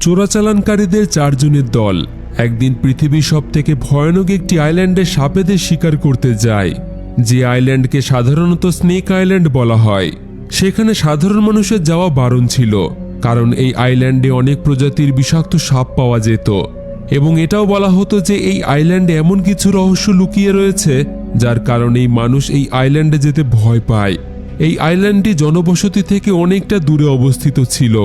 চোরাচালানকারীদের 4 জনের দল একদিন পৃথিবীর সবথেকে ভয়ানক একটি আইল্যান্ডে সাপেদের শিকার করতে যায়, যে আইল্যান্ডকে সাধারণত স্নেক আইল্যান্ড বলা হয়। সেখানে সাধারণ মানুষের যাওয়া বারণ ছিল, কারণ এই আইল্যান্ডে অনেক প্রজাতির বিষাক্ত সাপ পাওয়া যেত এবং এটাও বলা হতো যে এই আইল্যান্ডে এমন কিছু রহস্য লুকিয়ে রয়েছে যার কারণেই মানুষ এই আইল্যান্ডে যেতে ভয় পায়। এই আইল্যান্ডটি জনবসতি থেকে অনেকটা দূরে অবস্থিত ছিল।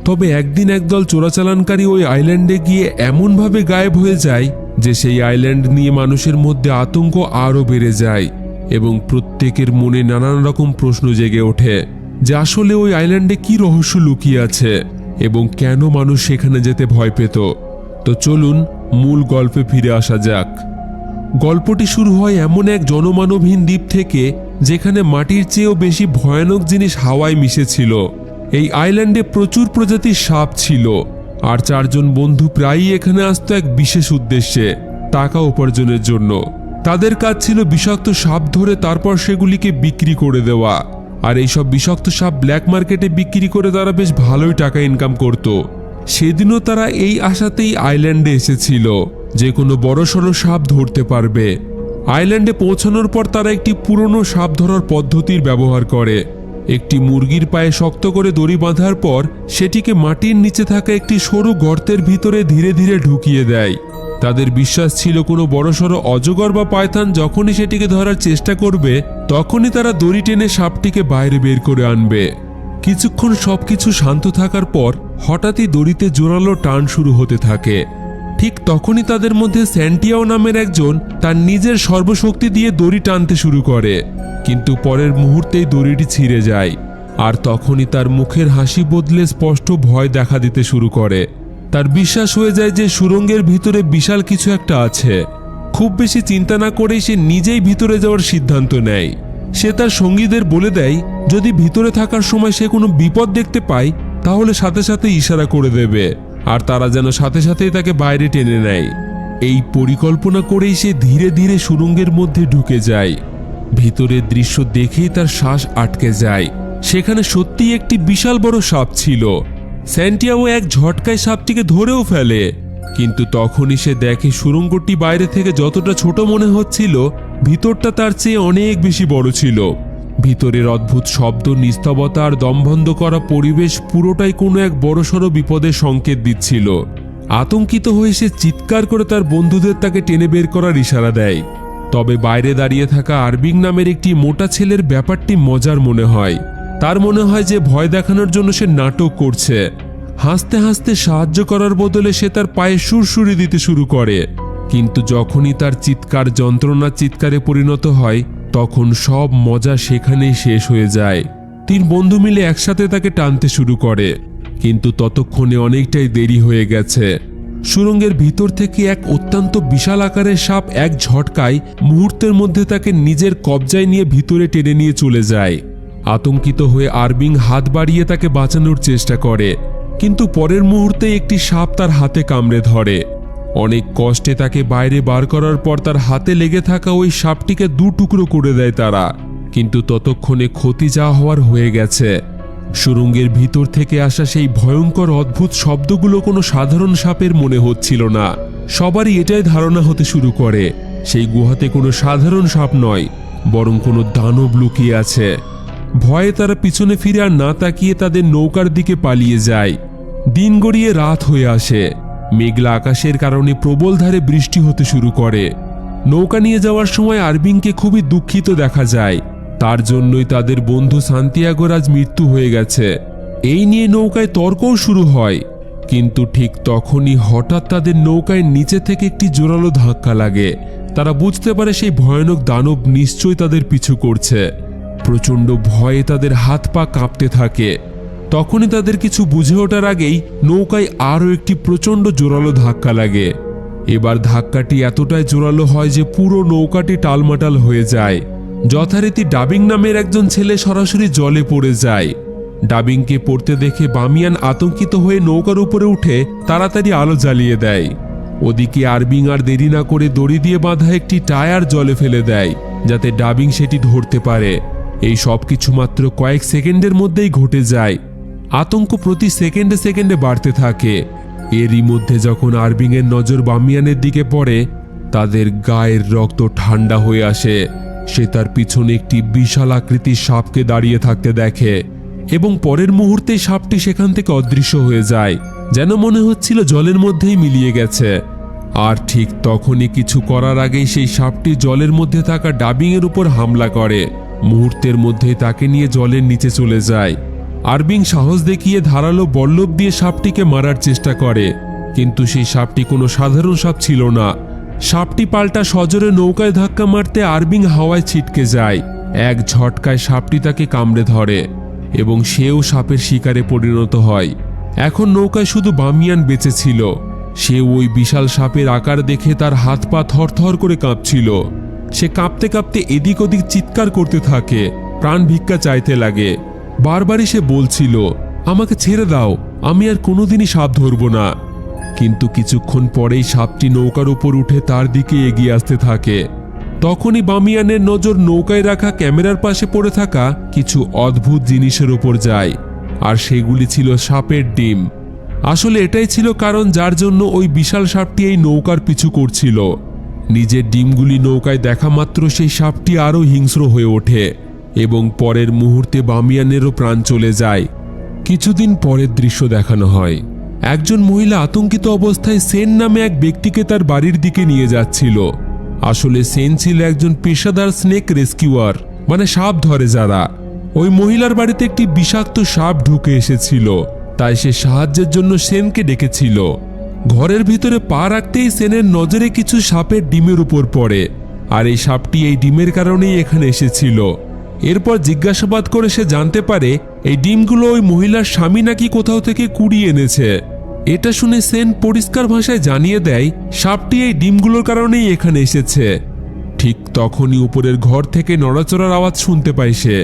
তবে একদিন একদল চোরাচালানকারী ওই আইল্যান্ডে গিয়ে এমনভাবে গায়েব হয়ে যায় যে সেই আইল্যান্ড নিয়ে মানুষের মধ্যে আতঙ্ক আরও বেড়ে যায় এবং প্রত্যেকের মনে নানান রকম প্রশ্ন জেগে ওঠে যে আসলে ওই আইল্যান্ডে কি রহস্য লুকিয়ে আছে এবং কেন মানুষ সেখানে যেতে ভয় পেত। তো চলুন মূল গল্পে ফিরে আসা যাক। গল্পটি শুরু হয় এমন এক জনমানবহীন দ্বীপ থেকে যেখানে মাটির চেয়েও বেশি ভয়ানক জিনিস হাওয়ায় মিশেছিল। এই আইল্যান্ডে প্রচুর প্রজাতির সাপ ছিল, আর 4 জন বন্ধু প্রায়ই এখানে আসতো এক বিশেষ উদ্দেশ্যে, টাকা উপার্জনের জন্য। তাদের কাজ ছিল বিষাক্ত সাপ ধরে তারপর সেগুলিকে বিক্রি করে দেওয়া, আর এইসব বিষাক্ত সাপ ব্ল্যাক মার্কেটে বিক্রি করে তারা বেশ ভালোই টাকা ইনকাম করত। সেদিনও তারা এই আশাতেই আইল্যান্ডে এসেছিল যে কোনো বড়সড় সাপ ধরতে পারবে। আইল্যান্ডে পৌঁছানোর পর তারা একটি পুরনো সাপ ধরার পদ্ধতির ব্যবহার করে। একটি মুরগির পায়ে শক্ত করে দড়ি বাঁধার পর সেটিকে মাটির নিচে থাকা একটি সরু গর্তের ভিতরে ধীরে ধীরে ঢুকিয়ে দেয়। তাদের বিশ্বাস ছিল কোনো বড়সড় অজগর বা পায়থান যখনই সেটিকে ধরার চেষ্টা করবে তখনই তারা দড়ি টেনে সাপটিকে বাইরে বের করে আনবে। কিছুক্ষণ সবকিছু শান্ত থাকার পর হঠাৎই দড়িতে জোরালো টান শুরু হতে থাকে। ঠিক তখনই তাদের মধ্যে স্যান্টিয়াও নামের একজন তার নিজের সর্বশক্তি দিয়ে দড়ি টানতে শুরু করে, কিন্তু পরের মুহূর্তেই দড়িটি ছিঁড়ে যায়, আর তখনই তার মুখের হাসি বদলে স্পষ্ট ভয় দেখা দিতে শুরু করে। তার বিশ্বাস হয়ে যায় যে সুড়ঙ্গের ভিতরে বিশাল কিছু একটা আছে। খুব বেশি চিন্তা না করেই সে নিজেই ভিতরে যাওয়ার সিদ্ধান্ত নেয়। সে তার সঙ্গীদের বলে দেয় যদি ভিতরে থাকার সময় সে কোনো বিপদ দেখতে পায় তাহলে সাথে সাথে ইশারা করে দেবে, আর তারা যেন সাথে সাথেই তাকে বাইরে টেনে নেয়। এই পরিকল্পনা করেই সে ধীরে ধীরে সুড়ঙ্গের মধ্যে ঢুকে যায়। ভিতরের দৃশ্য দেখেই তার শ্বাস আটকে যায়। সেখানে সত্যিই একটি বিশাল বড় সাপ ছিল। স্যান্টিয়াগো এক ঝটকায় সাপটিকে ধরেও ফেলে, কিন্তু তখনই সে দেখে সুড়ঙ্গটি বাইরে থেকে যতটা ছোট মনে হচ্ছিল ভিতরটা তার চেয়ে অনেক বেশি বড় ছিল। ভিতরের অদ্ভুত শব্দ, নিস্তবতা আর দমবন্ধ করা পরিবেশ পুরোটাই কোনো এক বড়সড় বিপদের সংকেত দিচ্ছিল। আতঙ্কিত হয়ে সে চিৎকার করে তার বন্ধুদের তাকে টেনে বের করার ইশারা দেয়। তবে বাইরে দাঁড়িয়ে থাকা আরবিং নামের একটি মোটা ছেলের ব্যাপারটি মজার মনে হয়। তার মনে হয় যে ভয় দেখানোর জন্য সে নাটক করছে। হাসতে হাসতে সাহায্য করার বদলে সে তার পায়ে সুরসুরি দিতে শুরু করে, কিন্তু যখনই তার চিৎকার যন্ত্রণার চিৎকারে পরিণত হয় তখন সব মজা সেখানেই শেষ হয়ে যায়। 3 বন্ধু মিলে একসাথে তাকে টানতে শুরু করে, কিন্তু ততক্ষণে অনেকটাই দেরি হয়ে গেছে। সুড়ঙ্গের ভিতর থেকে এক অত্যন্ত বিশাল আকারের সাপ এক ঝটকায় মুহূর্তের মধ্যে তাকে নিজের কবজায় নিয়ে ভিতরে টেনে নিয়ে চলে যায়। আতঙ্কিত হয়ে আরবিং হাত বাড়িয়ে তাকে বাঁচানোর চেষ্টা করে, কিন্তু পরের মুহূর্তে একটি সাপ তার হাতে কামড়ে ধরে। অনেক কষ্টে তাকে বাইরে বার করার পর তার হাতে লেগে থাকা ওই সাপটিকে 2 টুকরো করে দেয় তারা, কিন্তু ততক্ষণে ক্ষতি যা হওয়ার হয়ে গেছে। সুড়ঙ্গের ভিতর থেকে আসা সেই ভয়ঙ্কর অদ্ভুত শব্দগুলো কোনো সাধারণ সাপের মনে হচ্ছিল না। সবারই এটাই ধারণা হতে শুরু করে সেই গুহাতে কোনো সাধারণ সাপ নয়, বরং কোনো দানব লুকিয়ে আছে। ভয়ে তারা পিছনে ফিরে আর না তাকিয়ে তাদের নৌকার দিকে পালিয়ে যায়। দিন গড়িয়ে রাত হয়ে আসে। মেঘলা আকাশের কারণে প্রবল ধারে বৃষ্টি হতে শুরু করে। নৌকা নিয়ে যাওয়ার সময় আরবিংকে খুবই দুঃখিত দেখা যায়। তার জন্যই তাদের বন্ধু সান্তিয়াগোর আজ মৃত্যু হয়ে গেছে। এই নিয়ে নৌকায় তর্কও শুরু হয়, কিন্তু ঠিক তখনই হঠাৎ তাদের নৌকায় নিচে থেকে একটি জোরালো ধাক্কা লাগে। তারা বুঝতে পারে সেই ভয়ানক দানব নিশ্চয়ই তাদের পিছু করছে। প্রচণ্ড ভয়ে তাদের হাত পা কাঁপতে থাকে। তখনই তাদের কিছু বুঝে ওঠার আগেই নৌকায় আরও একটি প্রচণ্ড জোরালো ধাক্কা লাগে। এবার ধাক্কাটি এতটাই জোরালো হয় যে পুরো নৌকাটি টালমাটাল হয়ে যায়। যথারীতি ডাবিং নামের একজন ছেলে সরাসরি জলে পড়ে যায়। ডাবিংকে পড়তে দেখে বামিয়ান আতঙ্কিত হয়ে নৌকার উপরে উঠে তাড়াতাড়ি আলো জ্বালিয়ে দেয়। ওদিকে আরবিং আর দেরি না করে দড়ি দিয়ে বাঁধা একটি টায়ার জলে ফেলে দেয় যাতে ডাবিং সেটি ধরতে পারে। এই সব কিছু মাত্র কয়েক সেকেন্ডের মধ্যেই ঘটে যায়। আতঙ্ক প্রতি সেকেন্ডে সেকেন্ডে বাড়তে থাকে। এরই মধ্যে যখন আরবিংয়ের নজর বামিয়ানের দিকে পড়ে, তাদের গায়ের রক্ত ঠান্ডা হয়ে আসে। সে তার পিছনে একটি বিশাল আকৃতির সাপকে দাঁড়িয়ে থাকতে দেখে এবং পরের মুহূর্তেই সাপটি সেখান থেকে অদৃশ্য হয়ে যায়, যেন মনে হচ্ছিল জলের মধ্যেই মিলিয়ে গেছে। আর ঠিক তখনই কিছু করার আগেই সেই সাপটি জলের মধ্যে থাকা ডাবিংয়ের উপর হামলা করে। মুহূর্তের মধ্যেই তাকে নিয়ে জলের নিচে চলে যায়। আরবিং সাহস দেখিয়ে ধারালো বল্লভ দিয়ে সাপটিকে মারার চেষ্টা করে, কিন্তু সেই সাপটি কোনো সাধারণ সাপ ছিল না। সাপটি পাল্টা সজোরে নৌকায় ধাক্কা মারতে আরবিং হাওয়ায় ছিটকে যায়। এক ঝটকায় সাপটি তাকে কামড়ে ধরে এবং সেও সাপের শিকারে পরিণত হয়। এখন নৌকায় শুধু বামিয়ান বেঁচে ছিল। সে ওই বিশাল সাপের আকার দেখে তার হাত পা থরথর করে কাঁপছিল। সে কাঁপতে কাঁপতে এদিক ওদিক চিৎকার করতে থাকে, প্রাণ ভিক্ষা চাইতে লাগে। বারবারই সে বলছিল, আমাকে ছেড়ে দাও, আমি আর কোনোদিনই সাপ ধরব না। কিন্তু কিছুক্ষণ পরেই সাপটি নৌকার উপর উঠে তার দিকে এগিয়ে আসতে থাকে। তখনই বামিয়ানের নজর নৌকায় রাখা ক্যামেরার পাশে পড়ে থাকা কিছু অদ্ভুত জিনিসের উপর যায়, আর সেগুলি ছিল সাপের ডিম। আসলে এটাই ছিল কারণ যার জন্য ওই বিশাল সাপটি এই নৌকার পিছু করছিল। নিজের ডিমগুলি নৌকায় দেখা মাত্র সেই সাপটি আরও হিংস্র হয়ে ওঠে এবং পরের মুহূর্তে বামিয়ানেরও প্রাণ চলে যায়। কিছুদিন পরের দৃশ্য দেখানো হয়। একজন মহিলা আতঙ্কিত অবস্থায় সেন নামে এক ব্যক্তিকে তার বাড়ির দিকে নিয়ে যাচ্ছিল। আসলে সেন ছিল একজন পেশাদার স্নেক রেস্কিউয়ার, মানে সাপ ধরে যারা। ওই মহিলার বাড়িতে একটি বিষাক্ত সাপ ঢুকে এসেছিল, তাই সে সাহায্যের জন্য সেনকে ডেকেছিল। ঘরের ভিতরে পা রাখতেই সেনের নজরে কিছু সাপের ডিমের উপর পড়ে, আর এই সাপটি এই ডিমের কারণেই এখানে এসেছিল। এরপর জিজ্ঞাসাবাদ করে সে জানতে পারে এই ডিমগুলো ওই মহিলার স্বামী নাকি কোথাও থেকে কুড়িয়ে এনেছে। এটা শুনে সেন পরিষ্কার ভাষায় জানিয়ে দেয় সাপটি এই ডিমগুলোর কারণেই এখানে এসেছে। ঠিক তখনই উপরের ঘর থেকে নড়াচড়ার আওয়াজ শুনতে পায় সে।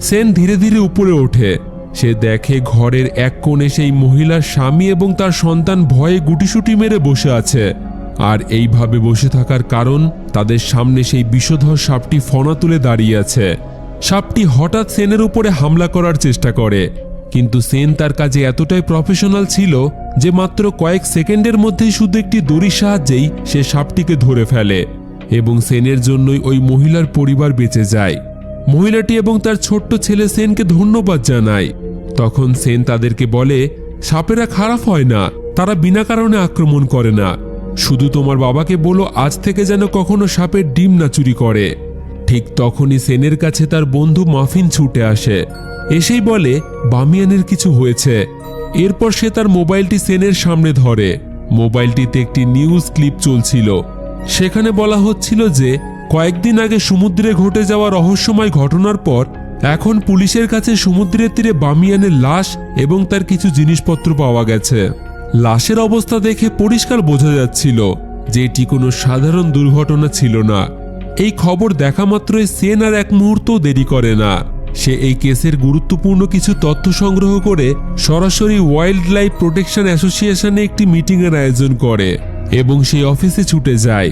সেন ধীরে ধীরে উপরে ওঠে। সে দেখে ঘরের এক কোণে সেই মহিলার স্বামী এবং তার সন্তান ভয়ে গুটিসুটি মেরে বসে আছে। আর এইভাবে বসে থাকার কারণ তাদের সামনে সেই বিষধর সাপটি ফনা তুলে দাঁড়িয়ে আছে। সাপটি হঠাৎ সেনের উপরে হামলা করার চেষ্টা করে, কিন্তু সেন তার কাজে এতটাই প্রফেশনাল ছিল যে মাত্র কয়েক সেকেন্ডের মধ্যেই শুধু একটি দড়ির সাহায্যেই সে সাপটিকে ধরে ফেলে এবং সেনের জন্যই ওই মহিলার পরিবার বেঁচে যায়। মহিলাটি এবং তার ছোট্ট ছেলে সেনকে ধন্যবাদ জানায়। তখন সেন তাদেরকে বলে, সাপেরা খারাপ হয় না, তারা বিনা কারণে আক্রমণ করে না। শুধু তোমার বাবাকে বলো আজ থেকে যেন কখনো সাপের ডিম না চুরি করে। ঠিক তখনই সেনের কাছে তার বন্ধু মাফিন ছুটে আসে। এসেই বলে বামিয়ানের কিছু হয়েছে। এরপর সে তার মোবাইলটি সেনের সামনে ধরে। মোবাইলটিতে একটি নিউজ ক্লিপ চলছিল। সেখানে বলা হচ্ছিল যে কয়েকদিন আগে সমুদ্রে ঘটে যাওয়া রহস্যময় ঘটনার পর এখন পুলিশের কাছে সমুদ্রের তীরে বামিয়ানের লাশ এবং তার কিছু জিনিসপত্র পাওয়া গেছে। লাশের অবস্থা দেখে পরিষ্কার বোঝা যাচ্ছিল যে এটি কোনো সাধারণ দুর্ঘটনা ছিল না। এই খবর দেখা মাত্রই সেন আর এক মুহূর্তও দেরি করে না। সে এই কেসের গুরুত্বপূর্ণ কিছু তথ্য সংগ্রহ করে সরাসরি ওয়াইল্ড লাইফ প্রোটেকশন অ্যাসোসিয়েশনে একটি মিটিংয়ের আয়োজন করে এবং সেই অফিসে ছুটে যায়।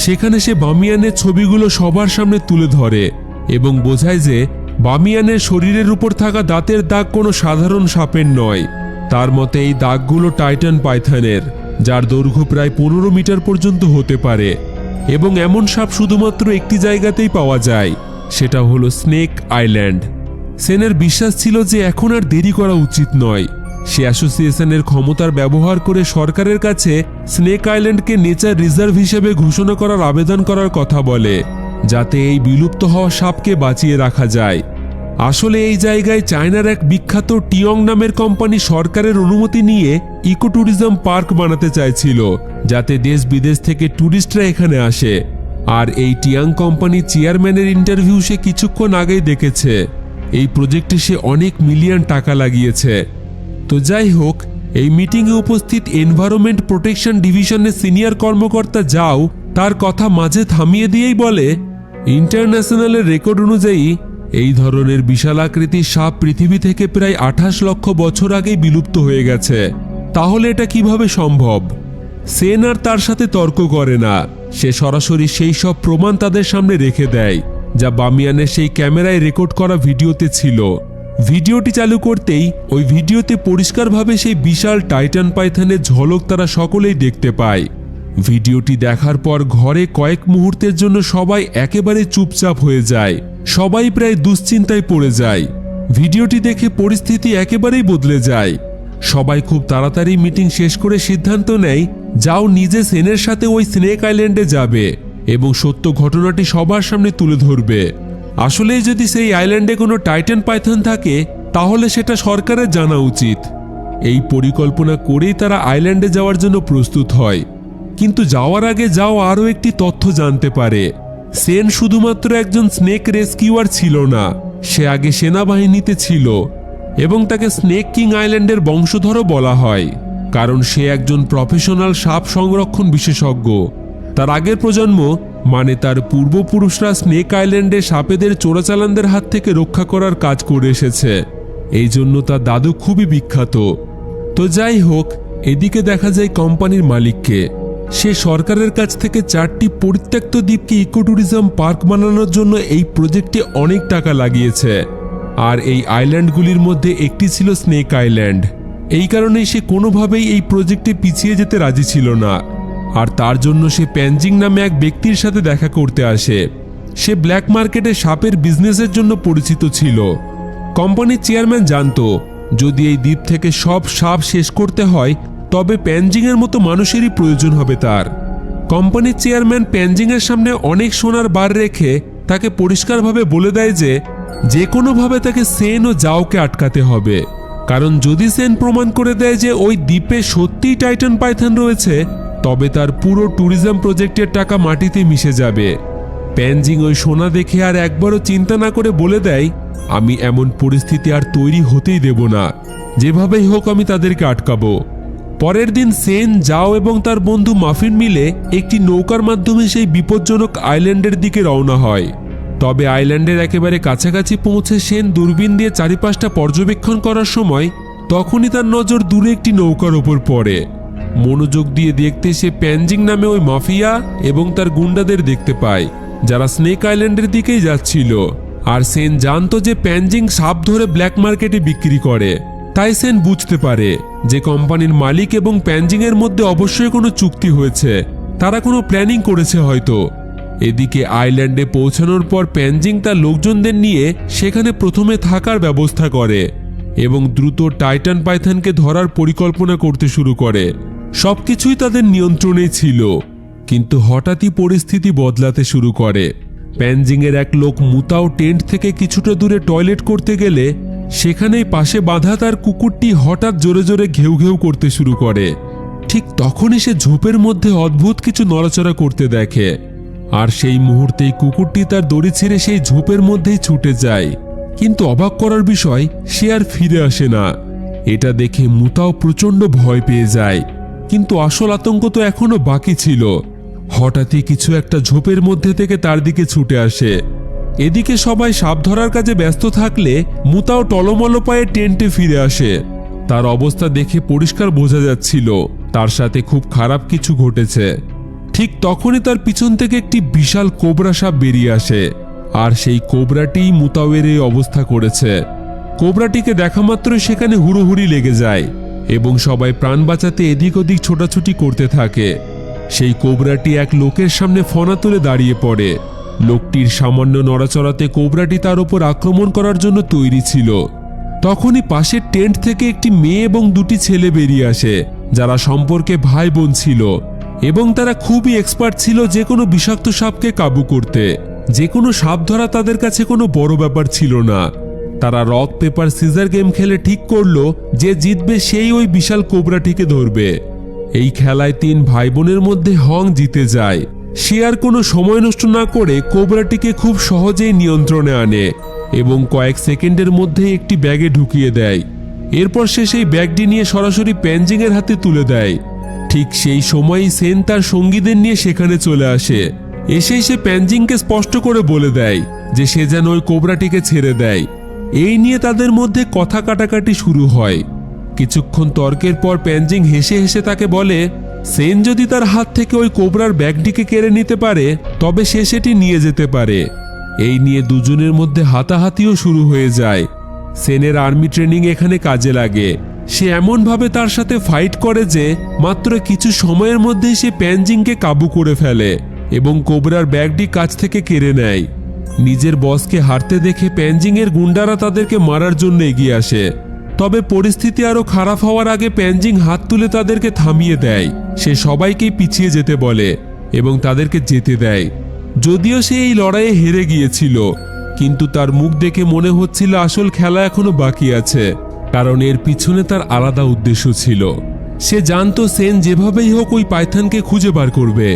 সেখানে সে বামিয়ানের ছবিগুলো সবার সামনে তুলে ধরে এবং বোঝায় যে বামিয়ানের শরীরের উপর থাকা দাঁতের দাগ কোনো সাধারণ সাপের নয়। তার মতে এই দাগগুলো টাইটান পাইথনের, যার দৈর্ঘ্য প্রায় 15 মিটার পর্যন্ত হতে পারে এবং এমন সাপ শুধুমাত্র একটি জায়গাতেই পাওয়া যায়, সেটা হলো স্নেক আইল্যান্ড। সেনের বিশ্বাস ছিল যে এখন আর দেরি করা উচিত নয়। সে অ্যাসোসিয়েশনের ক্ষমতার ব্যবহার করে সরকারের কাছে স্নেক আইল্যান্ডকে নেচার রিজার্ভ হিসেবে ঘোষণা করার আবেদন করার কথা বলে, যাতে এই বিলুপ্ত হওয়া সাপকে বাঁচিয়ে রাখা যায়। আসলে এই জায়গায় চায়নার এক বিখ্যাত টিয়ং নামের কোম্পানি সরকারের অনুমতি নিয়ে ইকো ট্যুরিজম পার্ক বানাতে চাইছিল, যাতে দেশ বিদেশ থেকে ট্যুরিস্টরা এখানে আসে। আর এই টিয়াং কোম্পানি চেয়ারম্যানের ইন্টারভিউ সে কিছুক্ষণ আগেই দেখেছে। এই প্রজেক্টে সে অনেক মিলিয়ন টাকা লাগিয়েছে। তো যাই হোক, এই মিটিংয়ে উপস্থিত এনভায়রনমেন্ট প্রোটেকশন ডিভিশনের সিনিয়র কর্মকর্তা যাও তার কথা মাঝে থামিয়ে দিয়েই বলে, ইন্টারন্যাশনালের রেকর্ড অনুযায়ী এই ধরনের বিশাল আকৃতির সাপ পৃথিবী থেকে প্রায় 28 লক্ষ বছর আগেই বিলুপ্ত হয়ে গেছে। তাহলে এটা কিভাবে সম্ভব? সেন আর তার সাথে তর্ক করে না। সে সরাসরি সেই সব প্রমাণ তাদের সামনে রেখে দেয়, যা বামিয়ানের সেই ক্যামেরায় রেকর্ড করা ভিডিওতে ছিল। ভিডিওটি চালু করতেই ওই ভিডিওতে পরিষ্কারভাবে সেই বিশাল টাইটান পাইথনের ঝলক তারা সকলেই দেখতে পায়। ভিডিওটি দেখার পর ঘরে কয়েক মুহূর্তের জন্য সবাই একেবারে চুপচাপ হয়ে যায়, সবাই প্রায় দুশ্চিন্তায় পড়ে যায়। ভিডিওটি দেখে পরিস্থিতি একেবারেই বদলে যায়। সবাই খুব তাড়াতাড়ি মিটিং শেষ করে সিদ্ধান্ত নেয় যাও নিজে সেনের সাথে ওই স্নেক আইল্যান্ডে যাবে এবং সত্য ঘটনাটি সবার সামনে তুলে ধরবে। আসলেই যদি সেই আইল্যান্ডে কোনো টাইটান পাইথন থাকে তাহলে সেটা সরকারের জানা উচিত। এই পরিকল্পনা করেই তারা আইল্যান্ডে যাওয়ার জন্য প্রস্তুত হয়। কিন্তু যাওয়ার আগে যাও আরও একটি তথ্য জানতে পারে। সেন শুধুমাত্র একজন স্নেক রেস্কিউয়ার ছিল না, সে আগে সেনাবাহিনীতে ছিল এবং তাকে স্নেক কিং আইল্যান্ডের বংশধরও বলা হয়, কারণ সে একজন প্রফেশনাল সাপ সংরক্ষণ বিশেষজ্ঞ। তার আগের প্রজন্ম মানে তার পূর্বপুরুষরা স্নেক আইল্যান্ডে সাপেদের চোরাচালানদের হাত থেকে রক্ষা করার কাজ করে এসেছে, এই জন্য তার দাদু খুবই বিখ্যাত। তো যাই হোক, এদিকে দেখা যায় কোম্পানির মালিককে। সে সরকারের কাছ থেকে 4টি পরিত্যক্ত দ্বীপকে ইকোট্যুরিজম পার্ক বানানোর জন্য এই প্রজেক্টে অনেক টাকা লাগিয়েছে, আর এই আইল্যান্ডগুলির মধ্যে একটি ছিল স্নেক আইল্যান্ড। এই কারণেই সে কোনোভাবেই এই প্রজেক্টে পিছিয়ে যেতে রাজি ছিল না, আর তার জন্য সে প্যানজিং নামে এক ব্যক্তির সাথে দেখা করতে আসে। সে ব্ল্যাক মার্কেটে সাপের বিজনেসের জন্য পরিচিত ছিল। কোম্পানির চেয়ারম্যান জানতো যদি এই দ্বীপ থেকে সব সাপ শেষ করতে হয় তবে প্যানজিংয়ের মতো মানুষেরই প্রয়োজন হবে তার। কোম্পানির চেয়ারম্যান প্যানজিংয়ের সামনে অনেক সোনার বার রেখে তাকে পরিষ্কারভাবে বলে দেয় যে কোনোভাবে তাকে সেন ও জাওকে আটকাতে হবে, কারণ যদি সেন প্রমাণ করে দেয় যে ওই দ্বীপে সত্যিই টাইটান পাইথন রয়েছে তবে তার পুরো ট্যুরিজম প্রজেক্টের টাকা মাটিতে মিশে যাবে। প্যানজিং ওই সোনা দেখে আর একবারও চিন্তা না করে বলে দেয়, আমি এমন পরিস্থিতি আর তৈরি হতেই দেব না, যেভাবেই হোক আমি তাদেরকে আটকাবো। পরের দিন সেন, জাও এবং তার বন্ধু মাফিন মিলে একটি নৌকার মাধ্যমে সেই বিপজ্জনক আইল্যান্ডের দিকে রওনা হয়। তবে আইল্যান্ডের একেবারে কাছাকাছি পৌঁছে সেন দূরবীন দিয়ে চারিপাশটা পর্যবেক্ষণ করার সময় তখনই তার নজর দূরে একটি নৌকার ওপর পড়ে। মনোযোগ দিয়ে দেখতে সে প্যানজিং নামে ওই মাফিয়া এবং তার গুন্ডাদের দেখতে পায়, যারা স্নেক আইল্যান্ডের দিকেই যাচ্ছিল। আর সেন জানতো যে প্যানজিং সাপ ধরে ব্ল্যাক মার্কেটে বিক্রি করে, তাই সেন বুঝতে পারে যে কোম্পানির মালিক এবং প্যানজিংয়ের মধ্যে অবশ্যই কোনো চুক্তি হয়েছে, তারা কোনো প্ল্যানিং করেছে হয়তো। এদিকে আইল্যান্ডে পৌঁছানোর পর প্যানজিং তার লোকজনদের নিয়ে সেখানে প্রথমে থাকার ব্যবস্থা করে এবং দ্রুত টাইটান পাইথনকে ধরার পরিকল্পনা করতে শুরু করে। সবকিছুই তাদের নিয়ন্ত্রণেই ছিল, কিন্তু হঠাৎই পরিস্থিতি বদলাতে শুরু করে। প্যানজিংয়ের এক লোক মুতাও টেন্ট থেকে কিছুটা দূরে টয়লেট করতে গেলে সেখানেই পাশে বাঁধা তার কুকুরটি হঠাৎ জোরে জোরে ঘেউ ঘেউ করতে শুরু করে। ঠিক তখনই সে ঝোপের মধ্যে অদ্ভুত কিছু নড়াচড়া করতে দেখে, আর সেই মুহূর্তেই কুকুরটি তার দড়ি ছেড়ে সেই ঝোপের মধ্যেই ছুটে যায়। কিন্তু অবাক করার বিষয়, সে আর ফিরে আসে না। এটা দেখে মুতাও প্রচণ্ড ভয় পেয়ে যায়, কিন্তু আসল আতঙ্ক তো এখনো বাকি ছিল। হঠাৎই কিছু একটা ঝোপের মধ্যে থেকে তার দিকে ছুটে আসে। এদিকে সবাই সাপ ধরার কাজে ব্যস্ত থাকলে মুতাও টলমলো পায়ে টেন্টে ফিরে আসে। তার অবস্থা দেখে পরিষ্কার বোঝা যাচ্ছিল তার সাথে খুব খারাপ কিছু ঘটেছে। ঠিক তখনই তার পিছন থেকে একটি বিশাল কোবরা সাপ বেরিয়ে আসে, আর সেই কোবরাটি মুতাওয়ের এই অবস্থা করেছে। কোবরাটিকে দেখা মাত্রই সেখানে হুড়োহুড়ি লেগে যায় এবং সবাই প্রাণ বাঁচাতে এদিক ওদিক ছোটাছুটি করতে থাকে। সেই কোবরাটি এক লোকের সামনে ফনা তুলে দাঁড়িয়ে পড়ে। লোকটির সামান্য নড়াচড়াতে কোবরাটি তার উপর আক্রমণ করার জন্য তৈরি ছিল। তখনই পাশের টেন্ট থেকে একটি মেয়ে এবং দুটি ছেলে বেরিয়ে আসে, যারা সম্পর্কে ভাই বোন ছিল এবং তারা খুবই এক্সপার্ট ছিল যে কোনো বিষাক্ত সাপকে কাবু করতে। যে কোনো সাপ ধরা তাদের কাছে কোনো বড় ব্যাপার ছিল না। তারা রক পেপার সিজার গেম খেলে ঠিক করলো যে জিতবে সেই ওই বিশাল কোবরাটিকে ধরবে। এই খেলায় 3 ভাই বোনের মধ্যে হং জিতে যায়। সে আর কোনো সময় নষ্ট না করে কোবরাটিকে খুব সহজেই নিয়ন্ত্রণে আনে এবং কয়েক সেকেন্ডের মধ্যে একটি ব্যাগে ঢুকিয়ে দেয়। এরপর সে সেই ব্যাগটি নিয়ে সরাসরি প্যানজিংয়ের হাতে তুলে দেয়। ঠিক সেই সময়ই সেন তার সঙ্গীদের নিয়ে সেখানে চলে আসে। এসেই সে প্যানজিংকে স্পষ্ট করে বলে দেয় যে সে যেন ওই কোবরাটিকে ছেড়ে দেয়। এই নিয়ে তাদের মধ্যে কথা কাটাকাটি শুরু হয়। কিছুক্ষণ তর্কের পর প্যানজিং হেসে হেসে তাকে বলে সেন যদি তার হাত থেকে ওই কোবরার ব্যাগটিকে কেড়ে নিতে পারে তবে সে সেটি নিয়ে যেতে পারে। এই নিয়ে দুজনের মধ্যে হাতাহাতিও শুরু হয়ে যায়। সেনের আর্মি ট্রেনিং এখানে কাজে লাগে। সে এমনভাবে তার সাথে ফাইট করে যে মাত্র কিছু সময়ের মধ্যেই সে প্যানজিংকে কাবু করে ফেলে এবং কোবরার ব্যাগটি কাছ থেকে কেড়ে নেয়। নিজের বসকে হারতে দেখে প্যানজিংয়ের গুন্ডারা তাদেরকে মারার জন্য এগিয়ে আসে। তবে পরিস্থিতি আরও খারাপ হওয়ার আগে প্যানজিং হাত তুলে তাদেরকে থামিয়ে দেয়। সে সবাইকেই পিছিয়ে যেতে বলে এবং তাদেরকে যেতে দেয়। যদিও সে এই লড়াইয়ে হেরে গিয়েছিল, কিন্তু তার মুখ দেখে মনে হচ্ছিল আসল খেলা এখনো বাকি আছে, কারণ এর পিছনে তার আলাদা উদ্দেশ্য ছিল। সে জানতো সেন যেভাবেই হোক ওই পাইথনকে খুঁজে বার করবে,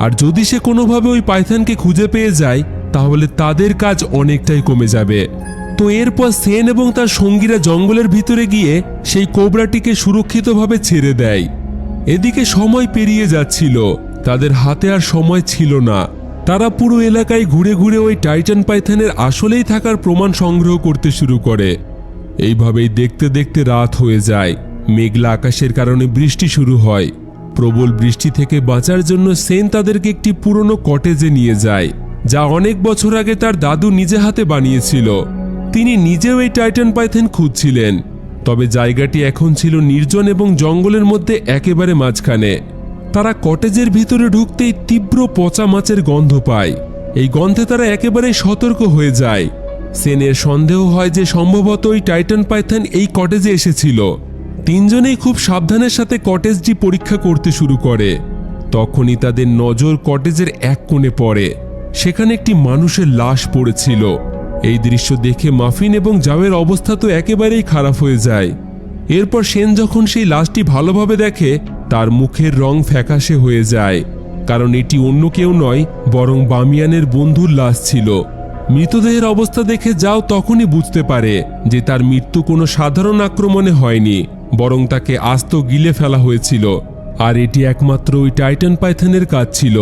আর যদি সে কোনোভাবে ওই পাইথনকে খুঁজে পেয়ে যায় তাহলে তাদের কাজ অনেকটাই কমে যাবে। তো এরপর সেন এবং তার সঙ্গীরা জঙ্গলের ভিতরে গিয়ে সেই কোবরাটিকে সুরক্ষিতভাবে ছেড়ে দেয়। এদিকে সময় পেরিয়ে যাচ্ছিল, তাদের হাতে আর সময় ছিল না। তারা পুরো এলাকায় ঘুরে ঘুরে ওই টাইটান পাইথনের আসলেই থাকার প্রমাণ সংগ্রহ করতে শুরু করে। এইভাবেই দেখতে দেখতে রাত হয়ে যায়। মেঘলা আকাশের কারণে বৃষ্টি শুরু হয়। প্রবল বৃষ্টি থেকে বাঁচার জন্য সেন তাদেরকে একটি পুরনো কটেজে নিয়ে যায়, যা অনেক বছর আগে তার দাদু নিজে হাতে বানিয়েছিল। তিনি নিজেও এই টাইটান পাইথন খুঁজছিলেন, তবে জায়গাটি এখন ছিল নির্জন এবং জঙ্গলের মধ্যে একেবারে মাঝখানে। তারা কটেজের ভিতরে ঢুকতেই তীব্র পচা মাছের গন্ধ পায়। এই গন্ধে তারা একেবারে সতর্ক হয়ে যায়। সেনের সন্দেহ হয় যে সম্ভবত ওই টাইটান পাইথন এই কটেজে এসেছিল। তিনজনেই খুব সাবধানের সাথে কটেজটি পরীক্ষা করতে শুরু করে। তখনই তাদের নজর কটেজের এক কোণে পড়ে। সেখানে একটি মানুষের লাশ পড়েছিল। এই দৃশ্য দেখে মাফিন এবং জাওয়ের অবস্থা তো একেবারেই খারাপ হয়ে যায়। এরপর সেন যখন সেই লাশটি ভালোভাবে দেখে, তার মুখের রং ফ্যাকাশে হয়ে যায়, কারণ এটি অন্য কেউ নয় বরং বামিয়ানের বন্ধুর লাশ ছিল। মৃতদেহের অবস্থা দেখে যাও তখনই বুঝতে পারে যে তার মৃত্যু কোনো সাধারণ আক্রমণে হয়নি, বরং তাকে আস্ত গিলে ফেলা হয়েছিল। আর এটি একমাত্র ওই টাইটান পাইথনের কাজ ছিল।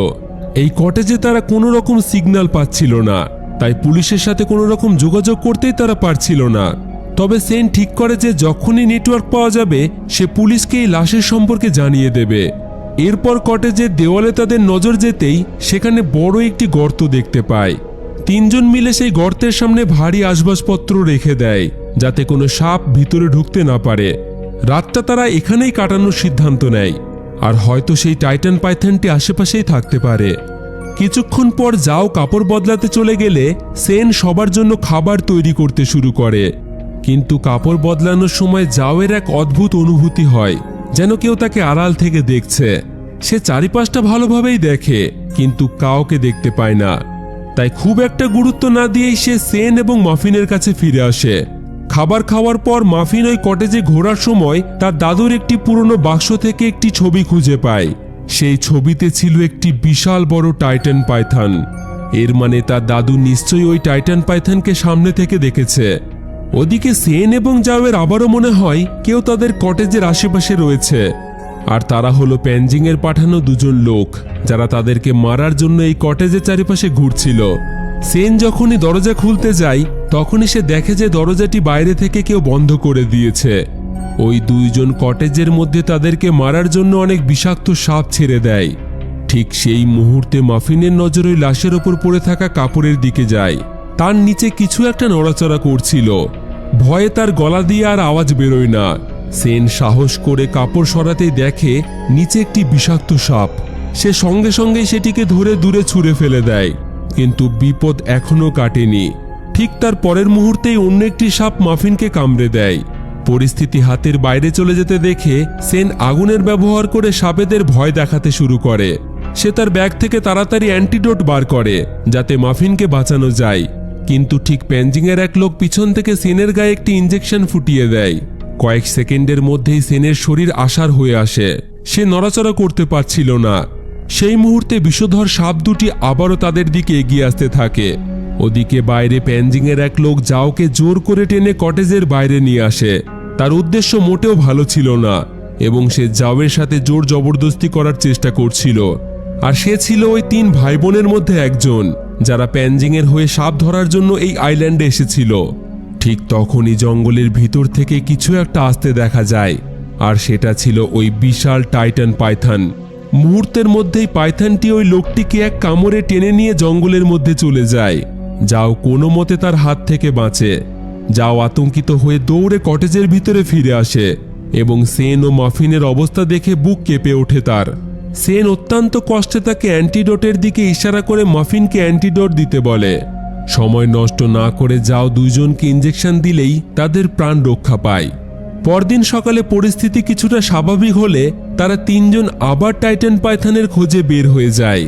এই কটেজে তারা কোনো রকম সিগন্যাল পাচ্ছিল না, তাই পুলিশের সাথে কোনো রকম যোগাযোগ করতেই তারা পারছিল না। তবে সেন ঠিক করে যে যখনই নেটওয়ার্ক পাওয়া যাবে সে পুলিশকে এই লাশের সম্পর্কে জানিয়ে দেবে। এরপর কটেজের দেওয়ালে তাদের নজর যেতেই সেখানে বড় একটি গর্ত দেখতে পায়। তিনজন মিলে সেই গর্তের সামনে ভারী আসবাবপত্র রেখে দেয়, যাতে কোনো সাপ ভিতরে ঢুকতে না পারে। রাতটা তারা এখানেই কাটানোর সিদ্ধান্ত নেয়, আর হয়তো সেই টাইটান পাইথনটি আশেপাশেই থাকতে পারে। কিছুক্ষণ পর যাও কাপড় বদলাতে চলে গেলে সেন সবার জন্য খাবার তৈরি করতে শুরু করে। কিন্তু কাপড় বদলানোর সময় যাওয়ের এক অদ্ভুত অনুভূতি হয়, যেন কেউ তাকে আড়াল থেকে দেখছে। সে চারিপাশটা ভালোভাবেই দেখে, কিন্তু কাউকে দেখতে পায় না। তাই খুব একটা গুরুত্ব না দিয়েই সে সেন এবং মাফিনের কাছে ফিরে আসে। খাবার খাওয়ার পর মাফিন ওই কটেজে ঘোরার সময় তার দাদুর একটি পুরনো বাক্স থেকে একটি ছবি খুঁজে পায়। সেই ছবিতে ছিল একটি বিশাল বড় টাইটান পাইথন। এর মানে তার দাদু নিশ্চয়ই ওই টাইটান পাইথনকে সামনে থেকে দেখেছে। ওদিকে সেন এবং জাওয়ের আবারও মনে হয় কেউ তাদের কটেজের আশেপাশে রয়েছে, আর তারা হলো প্যানজিংয়ের পাঠানো দুজন লোক, যারা তাদেরকে মারার জন্য এই কটেজের চারিপাশে ঘুরছিল। সেন যখনই দরজা খুলতে যায় তখনই সে দেখে যে দরজাটি বাইরে থেকে কেউ বন্ধ করে দিয়েছে। ওই দুইজন কটেজের মধ্যে তাদেরকে মারার জন্য অনেক বিষাক্ত সাপ ছেড়ে দেয়। ঠিক সেই মুহূর্তে মাফিনের নজর ওই লাশের ওপর পড়ে থাকা কাপড়ের দিকে যায়। তার নিচে কিছু একটা নড়াচড়া করছিল। ভয়ে তার গলা দিয়ে আর আওয়াজ বেরোয় না। সেন সাহস করে কাপড় সরাতেই দেখে নিচে একটি বিষাক্ত সাপ। সে সঙ্গে সঙ্গে সেটিকে ধরে দূরে ছুঁড়ে ফেলে দেয়, কিন্তু বিপদ এখনো কাটেনি। ঠিক তার পরের মুহূর্তেই অন্য একটি সাপ মাফিনকে কামড়ে দেয়। পরিস্থিতি হাতের বাইরে চলে যেতে দেখে সেন আগুনের ব্যবহার করে সাপেদের ভয় দেখাতে শুরু করে। সে তার ব্যাগ থেকে তাড়াতাড়ি অ্যান্টিডোট বার করে যাতে মাফিনকে বাঁচানো যায়, কিন্তু ঠিক প্যানজিংয়ের এক লোক পিছন থেকে সেনের গায়ে একটি ইঞ্জেকশন ফুটিয়ে দেয়। কয়েক সেকেন্ডের মধ্যেই সেনের শরীর আসার হয়ে আসে। সে নড়াচড়া করতে পারছিল না। সেই মুহূর্তে বিষধর সাপ দুটি আবারও তাদের দিকে এগিয়ে আসতে থাকে। ওদিকে বাইরে প্যানজিংয়ের এক লোক যাওকে জোর করে টেনে কটেজের বাইরে নিয়ে আসে। তার উদ্দেশ্য মোটেও ভালো ছিল না এবং সে যাওয়ের সাথে জোর জবরদস্তি করার চেষ্টা করছিল। আর সে ছিল ওই তিন ভাই বোনের মধ্যে একজন, যারা প্যানজিংয়ের হয়ে সাপ ধরার জন্য এই আইল্যান্ডে এসেছিল। ঠিক তখনই জঙ্গলের ভিতর থেকে কিছু একটা আসতে দেখা যায়, আর সেটা ছিল ওই বিশাল টাইটান পাইথন। মুহূর্তের মধ্যেই পাইথনটি ওই লোকটিকে এক কামড়ে টেনে নিয়ে জঙ্গলের মধ্যে চলে যায়। যাও কোনো মতে তার হাত থেকে বাঁচে। যাও আতঙ্কিত হয়ে দৌড়ে কটেজের ভিতরে ফিরে আসে এবং সেন ও মাফিনের অবস্থা দেখে বুক কেঁপে ওঠে তার। সেন অত্যন্ত কষ্টে তাকে অ্যান্টিডোটের দিকে ইশারা করে মাফিনকে অ্যান্টিডোট দিতে বলে। সময় নষ্ট না করে যাও দুইজনকে ইঞ্জেকশন দিলেই তাদের প্রাণ রক্ষা পায়। পরদিন সকালে পরিস্থিতি কিছুটা স্বাভাবিক হলে তারা তিনজন আবার টাইটান পাইথনের খোঁজে বের হয়ে যায়।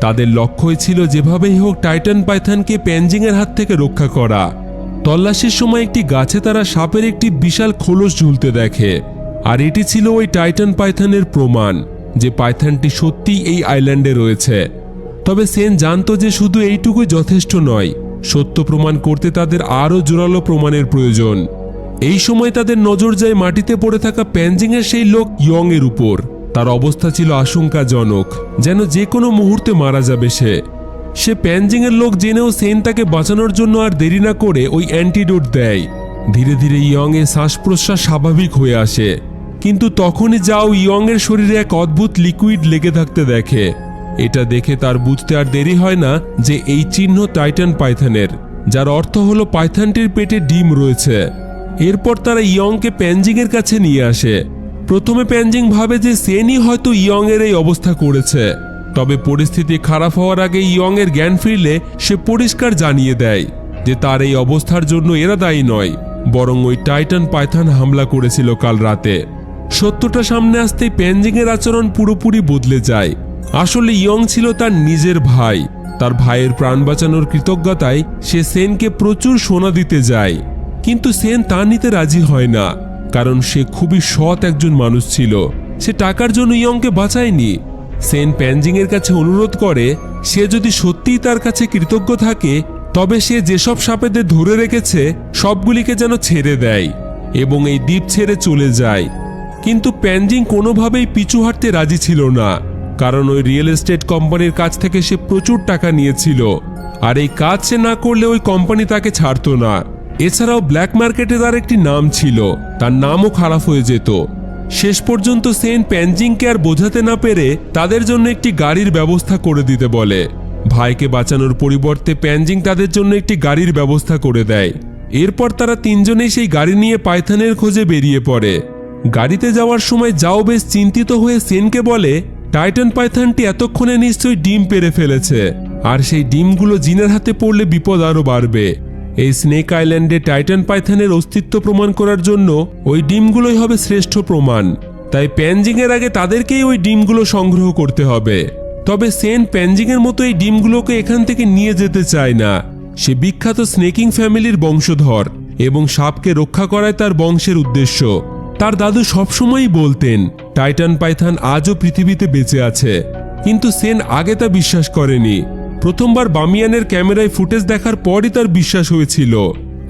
তাদের লক্ষ্যই ছিল যেভাবেই হোক টাইটান পাইথনকে প্যানজিংয়ের হাত থেকে রক্ষা করা। তল্লাশির সময় একটি গাছে তারা সাপের একটি বিশাল খোলস ঝুলতে দেখে, আর এটি ছিল ওই টাইটান পাইথনের প্রমাণ যে পাইথনটি সত্যিই এই আইল্যান্ডে রয়েছে। তবে সেন জানত যে শুধু এইটুকুই যথেষ্ট নয়, সত্য প্রমাণ করতে তাদের আরও জোরালো প্রমাণের প্রয়োজন। এই সময় তাদের নজর যায় মাটিতে পড়ে থাকা প্যানজিংয়ের সেই লোক ইয়ং এর উপর। তার অবস্থা ছিল আশঙ্কাজনক, যেন যে কোনো মুহূর্তে মারা যাবে সে প্যানজিংয়ের লোক জেনেও সেন তাকে বাঁচানোর জন্য আর দেরি না করে ওই অ্যান্টিডোট দেয়। ধীরে ধীরে ইয়ং এর শ্বাস প্রশ্বাস স্বাভাবিক হয়ে আসে, কিন্তু তখনই যাও ইয়ং এর শরীরে এক অদ্ভুত লিকুইড লেগে থাকতে দেখে। এটা দেখে তার বুঝতে আর দেরি হয় না যে এই চিহ্ন টাইটান পাইথনের, যার অর্থ হলো পাইথনটির পেটে ডিম রয়েছে। এরপর তারা ইয়ংকে প্যানজিংয়ের কাছে নিয়ে আসে। প্রথমে প্যানজিং ভাবে যে সেনই হয়তো ইয়ং এর এই অবস্থা করেছে, তবে পরিস্থিতি খারাপ হওয়ার আগে ইয়ং এর জ্ঞান ফিরলে সে পরিষ্কার জানিয়ে দেয় যে তার এই অবস্থার জন্য এরা দায়ী নয়, বরং ওই টাইটান পাইথন হামলা করেছিল কাল রাতে। সত্যটা সামনে আসতেই প্যানজিংয়ের আচরণ পুরোপুরি বদলে যায়। আসলে ইয়ং ছিল তার নিজের ভাই। তার ভাইয়ের প্রাণ বাঁচানোর কৃতজ্ঞতায় সে সেনকে প্রচুর সোনা দিতে যায়, কিন্তু সেন তা নিতে রাজি হয় না, কারণ সে খুবই সৎ একজন মানুষ ছিল। সে টাকার জন্য ইয়ংকে বাঁচায়নি। সেন প্যানজিংয়ের কাছে অনুরোধ করে সে যদি সত্যিই তার কাছে কৃতজ্ঞ থাকে তবে সে যেসব সাপেদের ধরে রেখেছে সবগুলিকে যেন ছেড়ে দেয় এবং এই দ্বীপ ছেড়ে চলে যায়। কিন্তু প্যানজিং কোনোভাবেই পিছু হাঁটতে রাজি ছিল না, কারণ ওই রিয়েল এস্টেট কোম্পানির কাছ থেকে সে প্রচুর টাকা নিয়েছিল, আর এই কাজ সে না করলে ওই কোম্পানি তাকে ছাড়তো না। এছাড়াও ব্ল্যাক মার্কেটে তার একটি নাম ছিল, তার নামও খারাপ হয়ে যেত। শেষ পর্যন্ত সেন প্যানজিংকে আর বোঝাতে না পেরে তাদের জন্য একটি গাড়ির ব্যবস্থা করে দিতে বলে। ভাইকে বাঁচানোর পরিবর্তে প্যানজিং তাদের জন্য একটি গাড়ির ব্যবস্থা করে দেয়। এরপর তারা তিনজনেই সেই গাড়ি নিয়ে পাইথনের খোঁজে বেরিয়ে পড়ে। গাড়িতে যাওয়ার সময় যাও বেশ চিন্তিত হয়ে সেনকে বলে টাইটান পাইথনটি এতক্ষণে নিশ্চয়ই ডিম পেড়ে ফেলেছে, আর সেই ডিমগুলো জিনের হাতে পড়লে বিপদ আরও বাড়বে। এই স্নেক আইল্যান্ডে টাইটান পাইথনের অস্তিত্ব প্রমাণ করার জন্য ওই ডিমগুলোই হবে শ্রেষ্ঠ প্রমাণ, তাই প্যানজিংয়ের আগে তাদেরকেই ওই ডিমগুলো সংগ্রহ করতে হবে। তবে সেন প্যানজিংয়ের মতো এই ডিমগুলোকে এখান থেকে নিয়ে যেতে চায় না। সে বিখ্যাত স্নেকিং ফ্যামিলির বংশধর এবং সাপকে রক্ষা করায় তার বংশের উদ্দেশ্য। তার দাদু সবসময়ই বলতেন টাইটান পাইথন আজও পৃথিবীতে বেঁচে আছে, কিন্তু সেন আগে তা বিশ্বাস করেনি। প্রথমবার বামিয়ানের ক্যামেরায় ফুটেজ দেখার পরই তার বিশ্বাস হয়েছিল।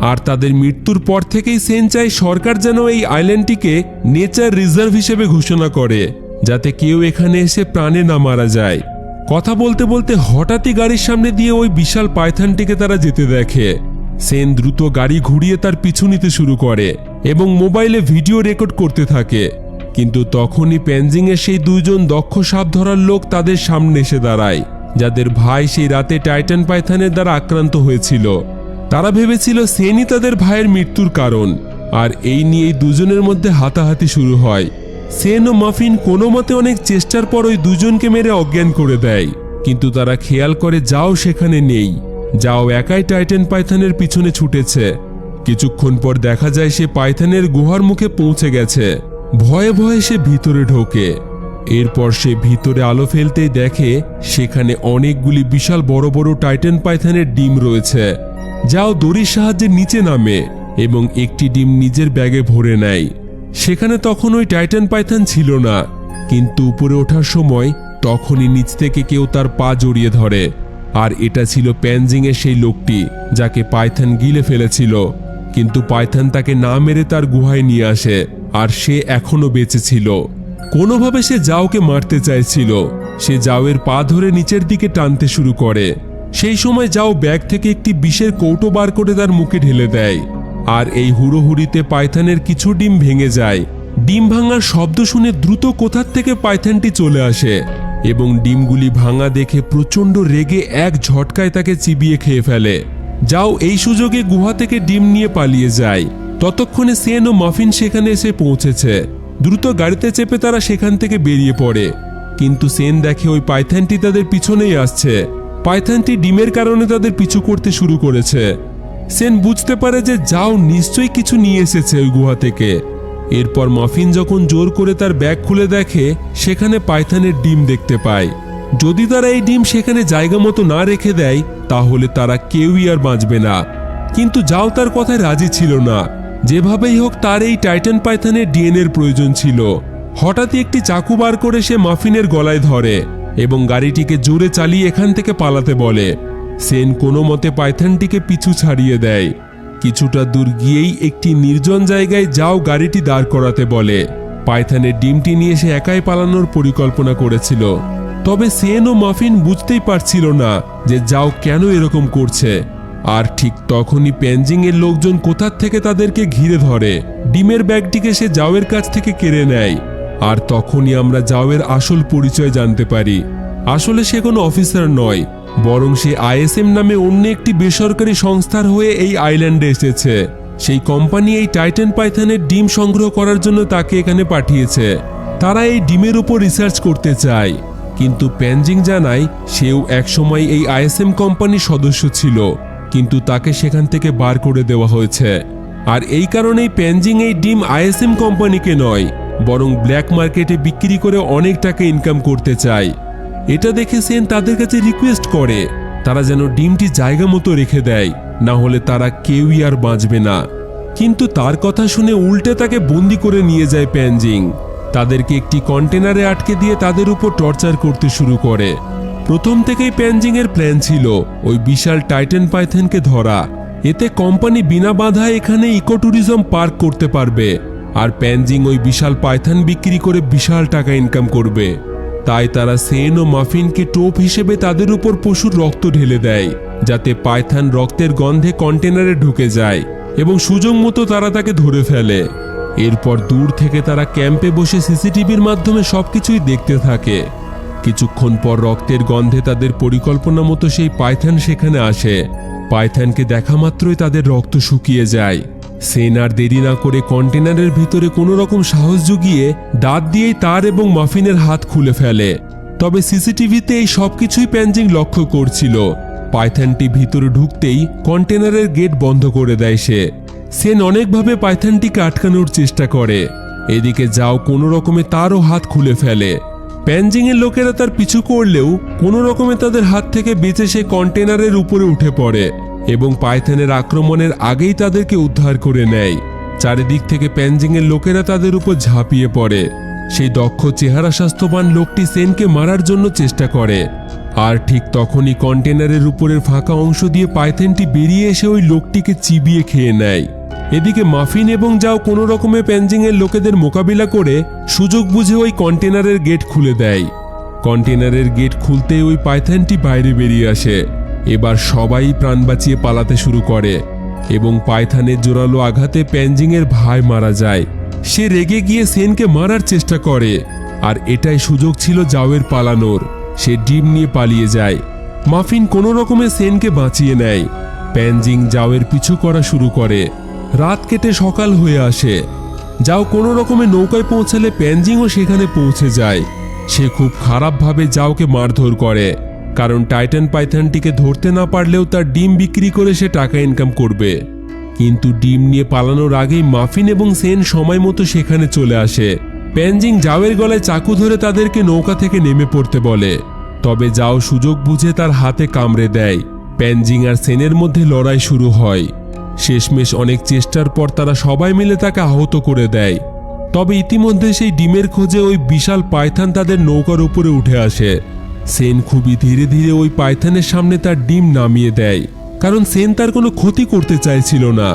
আর তাদের মৃত্যুর পর থেকেই সেন চায় সরকার যেন এই আইল্যান্ডটিকে নেচার রিজার্ভ হিসেবে ঘোষণা করে, যাতে কেউ এখানে এসে প্রাণে না মারা যায়। কথা বলতে বলতে হঠাৎই গাড়ির সামনে দিয়ে ওই বিশাল পাইথনটিকে তারা যেতে দেখে। সেন দ্রুত গাড়ি ঘুরিয়ে তার পিছু নিতে শুরু করে এবং মোবাইলে ভিডিও রেকর্ড করতে থাকে, কিন্তু তখনই প্যানজিংয়ের সেই দুইজন দক্ষ সাপ ধরার লোক তাদের সামনে এসে দাঁড়ায়, যাদের ভাই সেই রাতে টাইটান পাইথনের দ্বারা আক্রান্ত হয়েছিল। তারা ভেবেছিল সেনই তাদের ভাইয়ের মৃত্যুর কারণ, আর এই নিয়ে এই দুজনের মধ্যে হাতাহাতি শুরু হয়। সেন ও মাফিন কোনো মতে অনেক চেষ্টার পর ওই দুজনকে মেরে অজ্ঞান করে দেয়, কিন্তু তারা খেয়াল করে যাও সেখানে নেই। যাও একাই টাইটান পাইথনের পিছনে ছুটেছে। কিছুক্ষণ পর দেখা যায় সে পাইথনের গুহার মুখে পৌঁছে গেছে। ভয়ে ভয়ে সে ভিতরে ঢোকে। এরপর সে ভিতরে আলো ফেলতেই দেখে সেখানে অনেকগুলি বিশাল বড় বড় টাইটান পাইথনের ডিম রয়েছে। যাও দড়ির সাহায্যে নিচে নামে এবং একটি ডিম নিজের ব্যাগে ভরে নেয়। সেখানে তখন ওই টাইটান পাইথন ছিল না, কিন্তু উপরে ওঠার সময় তখনই নিচ থেকে কেউ তার পা জড়িয়ে ধরে, আর এটা ছিল প্যানজিংয়ের সেই লোকটি যাকে পাইথন গিলে ফেলেছিল। কিন্তু পাইথন তাকে না মেরে তার গুহায় নিয়ে আসে, আর সে এখনো বেঁচে ছিল। কোনোভাবে সে যাওকে মারতে চাইছিল। সে যাওয়ের পা ধরে নিচের দিকে টানতে শুরু করে। সেই সময় যাও ব্যাগ থেকে একটি বিষের কৌটো বার করে তার মুখে ঢেলে দেয়, আর এই হুড়োহুড়িতে পাইথনের কিছু ডিম ভেঙে যায়। ডিম ভাঙার শব্দ শুনে দ্রুত কোথার থেকে পাইথনটি চলে আসে এবং ডিমগুলি ভাঙা দেখে প্রচণ্ড রেগে এক ঝটকায় তাকে চিবিয়ে খেয়ে ফেলে। যাও এই সুযোগে গুহা থেকে ডিম নিয়ে পালিয়ে যায়। ততক্ষণে সেন ও মাফিন সেখানে এসে পৌঁছেছে। দ্রুত গাড়িতে চেপে তারা সেখান থেকে বেরিয়ে পড়ে, কিন্তু সেন দেখে ওই পাইথনটি তাদের পিছনেই আসছে। পাইথনটি ডিমের কারণে তাদের পিছু করতে শুরু করেছে। সেন বুঝতে পারে যে যাও নিশ্চয়ই কিছু নিয়ে এসেছে ওই গুহা থেকে। এরপর মাফিন যখন জোর করে তার ব্যাগ খুলে দেখে, সেখানে পাইথনের ডিম দেখতে পায়। যদি তারা এই ডিম সেখানে জায়গা মতো না রেখে দেয় তাহলে তারা কেউই আর বাঁচবে না। কিন্তু যাও তার কথায় রাজি ছিল না। যেভাবেই হোক তার এই টাইটান পাইথনের ডিএনএর প্রয়োজন ছিল। হঠাৎই একটি চাকু বার করে সে মাফিনের গলায় ধরে এবং গাড়িটিকে জোরে চালিয়ে এখান থেকে পালাতে বলে। সেন কোনো মতে পাইথনটিকে পিছু ছাড়িয়ে দেয়। কিছুটা দূর গিয়েই একটি নির্জন জায়গায় যাও গাড়িটি দাঁড় করাতে বলে। পাইথনের ডিমটি নিয়ে সে একাই পালানোর পরিকল্পনা করেছিল। তবে সেন ও মাফিন বুঝতেই পারছিল না যে যাও কেন এরকম করছে। আর ঠিক তখনই প্যানজিং এর লোকজন কোথার থেকে তাদেরকে ঘিরে ধরে। ডিমের ব্যাগটিকে সে যাওয়ের কাছ থেকে কেড়ে নেয়। আর তখনই আমরা যাওয়ের আসল পরিচয় জানতে পারি। আসলে সে কোনো অফিসার নয়, বরং সে আইএসএম নামে অন্য একটি বেসরকারি সংস্থার হয়ে এই আইল্যান্ডে এসেছে। সেই কোম্পানি এই টাইটান পাইথনের ডিম সংগ্রহ করার জন্য তাকে এখানে পাঠিয়েছে। তারা এই ডিমের উপর রিসার্চ করতে চায়। কিন্তু প্যানজিং জানায় সেও একসময় এই আইএসএম কোম্পানির সদস্য ছিল, কিন্তু তাকে সেখান থেকে বার করে দেওয়া হয়েছে। আর এই কারণেই প্যানজিং এই ডিম আইএসএম কোম্পানিকে নয়, বরং ব্ল্যাক মার্কেটে বিক্রি করে অনেক টাকা ইনকাম করতে চায়। এটা দেখে সেন তাদের কাছে রিকোয়েস্ট করে তারা যেন ডিমটি জায়গা মতো রেখে দেয়, না হলে তারা কেউই আর বাঁচবে না। কিন্তু তার কথা শুনে উল্টে তাকে বন্দি করে নিয়ে যায় প্যানজিং। তাদেরকে একটি কন্টেনারে আটকে দিয়ে তাদের উপর টর্চার করতে শুরু করে। প্রথম থেকেই প্যানজিং এর প্ল্যান ছিল ওই বিশাল টাইটান পাইথনকে ধরা। এতে কোম্পানি বিনা বাধায় এখানে ইকো ট্যুরিজম পার্ক করতে পারবে, আর প্যানজিং ওই বিশাল পাইথন বিক্রি করে বিশাল টাকা ইনকাম করবে। তাই তারা সেন ও মাফিনকে টোপ হিসেবে তাদের উপর পশুর রক্ত ঢেলে দেয়, যাতে পাইথন রক্তের গন্ধে কন্টেনারে ঢুকে যায় এবং সুযোগ মতো তারা তাকে ধরে ফেলে। এরপর দূর থেকে তারা ক্যাম্পে বসে সিসিটিভির মাধ্যমে সবকিছুই দেখতে থাকে। কিছুক্ষণ পর রক্তের গন্ধে তাদের পরিকল্পনা মতো সেই পাইথন সেখানে আসে। পাইথনকে দেখা মাত্রই তাদের রক্ত শুকিয়ে যায়। সেন আর দেরি না করে কন্টেনারের ভিতরে কোনো রকম সাহস জুগিয়ে দাঁত দিয়েই তার এবং মাফিনের হাত খুলে ফেলে। তবে সিসিটিভিতে এই সবকিছুই প্যানজিং লক্ষ্য করছিল। পাইথনটি ভিতরে ঢুকতেই কন্টেনারের গেট বন্ধ করে দেয় সে। সেন অনেকভাবে পাইথনটিকে আটকানোর চেষ্টা করে। এদিকে যাও কোনো রকমে তারও হাত খুলে ফেলে। প্যানজিং এর লোকেরা তার পিছু করলেও কোনো রকমে তাদের হাত থেকে বেঁচে সে কন্টেনারের উপরে উঠে পড়ে এবং পাইথনের আক্রমণের আগেই তাদেরকে উদ্ধার করে নেয়। চারিদিক থেকে প্যানজিং এর লোকেরা তাদের উপর ঝাঁপিয়ে পড়ে। সেই দক্ষ চেহারা স্বাস্থ্যবান লোকটি সেনকে মারার জন্য চেষ্টা করে। আর ঠিক তখনই কন্টেনারের উপরের ফাঁকা অংশ দিয়ে পাইথনটি বেরিয়ে এসে ওই লোকটিকে চিবিয়ে খেয়ে নেয়। এদিকে মাফিন এবং যাও কোনো রকমে প্যানজিং এর লোকেদের মোকাবিলা করে সুযোগ বুঝে ওই কন্টেনারের গেট খুলে দেয়। কন্টেনারের গেট খুলতেই ওই পাইথনটি বাইরে বেরিয়ে আসে। এবার সবাই প্রাণ বাঁচিয়ে পালাতে শুরু করে এবং পাইথনের জোরালো আঘাতে প্যানজিং এর ভাই মারা যায়। সে রেগে গিয়ে সেনকে মারার চেষ্টা করে, আর এটাই সুযোগ ছিল যাওয়ের পালানোর। সে ডিম নিয়ে পালিয়ে যায়। মাফিন কোনো রকমে সেনকে বাঁচিয়ে নেয়। প্যানজিং যাওয়ের পিছু করা শুরু করে। রাত কেটে সকাল হয়ে আসে। যাও কোনো রকমে নৌকায় পৌঁছালে প্যানজিংও সেখানে পৌঁছে যায়। সে খুব খারাপভাবে যাওকে মারধর করে, কারণ টাইটান পাইথনটিকে ধরতে না পারলেও তার ডিম বিক্রি করে সে টাকা ইনকাম করবে। কিন্তু ডিম নিয়ে পালানোর আগেই মাফিন এবং সেন সময় মতো সেখানে চলে আসে। প্যানজিং যাওয়ের গলায় চাকু ধরে তাদেরকে নৌকা থেকে নেমে পড়তে বলে, তবে যাও সুযোগ বুঝে তার হাতে কামড়ে দেয়। প্যানজিং আর সেনের মধ্যে লড়াই শুরু হয়। শেষমেশ অনেক চেষ্টার পর তারা সবাই মিলে তাকে আহত করে দেয়। তবে ইতিমধ্যে সেই ডিমের খোঁজে ওই বিশাল পাইথন তাদের নৌকার উপরে উঠে আসে। সেন খুবই ধীরে ধীরে ওই পাইথনের সামনে তার ডিম নামিয়ে দেয়, কারণ সেন তার কোনো ক্ষতি করতে চাইছিল না।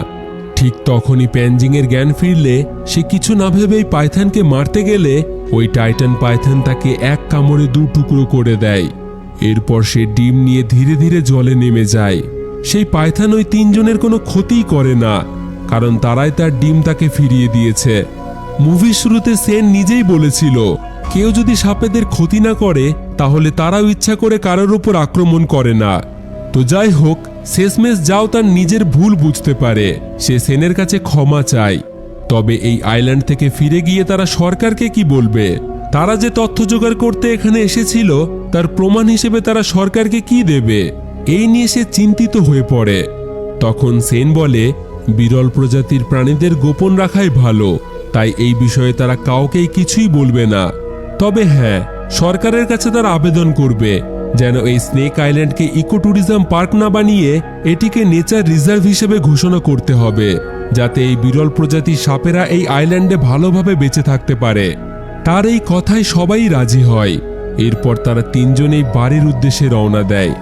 ঠিক তখনই প্যানজিং এর জ্ঞান ফিরলে সে কিছু না ভেবেই পাইথনকে মারতে গেলে ওই টাইটান পাইথন তাকে এক কামড়ে দু টুকরো করে দেয়। এরপর সে ডিম নিয়ে ধীরে ধীরে জলে নেমে যায়। সেই পাইথন ওই তিনজনের কোনো ক্ষতিই করে না, কারণ তারাই তার ডিম তাকে ফিরিয়ে দিয়েছে। মুভির শুরুতে সেন নিজেই বলেছিল, কেউ যদি সাপেদের ক্ষতি না করে তাহলে তারাও ইচ্ছা করে কারোর উপর আক্রমণ করে না। তো যাই হোক, শেষমেশ যাও তার নিজের ভুল বুঝতে পারে, সে সেনের কাছে ক্ষমা চায়। তবে এই আইল্যান্ড থেকে ফিরে গিয়ে তারা সরকারকে কি বলবে? তারা যে তথ্য জোগাড় করতে এখানে এসেছিল তার প্রমাণ হিসেবে তারা সরকারকে কি দেবে? এই নিয়ে সে চিন্তিত হয়ে পড়ে। তখন সেন বলে, বিরল প্রজাতির প্রাণীদের গোপন রাখাই ভালো, তাই এই বিষয়ে তারা কাউকেই কিছুই বলবে না। তবে হ্যাঁ, সরকারের কাছে তারা আবেদন করবে যেন এই স্নেক আইল্যান্ডকে ইকো ট্যুরিজম পার্ক না বানিয়ে এটিকে নেচার রিজার্ভ হিসেবে ঘোষণা করতে হবে, যাতে এই বিরল প্রজাতির সাপেরা এই আইল্যান্ডে ভালোভাবে বেঁচে থাকতে পারে। তার এই কথায় সবাই রাজি হয়। এরপর তারা তিনজনেই বাড়ির উদ্দেশ্যে রওনা দেয়।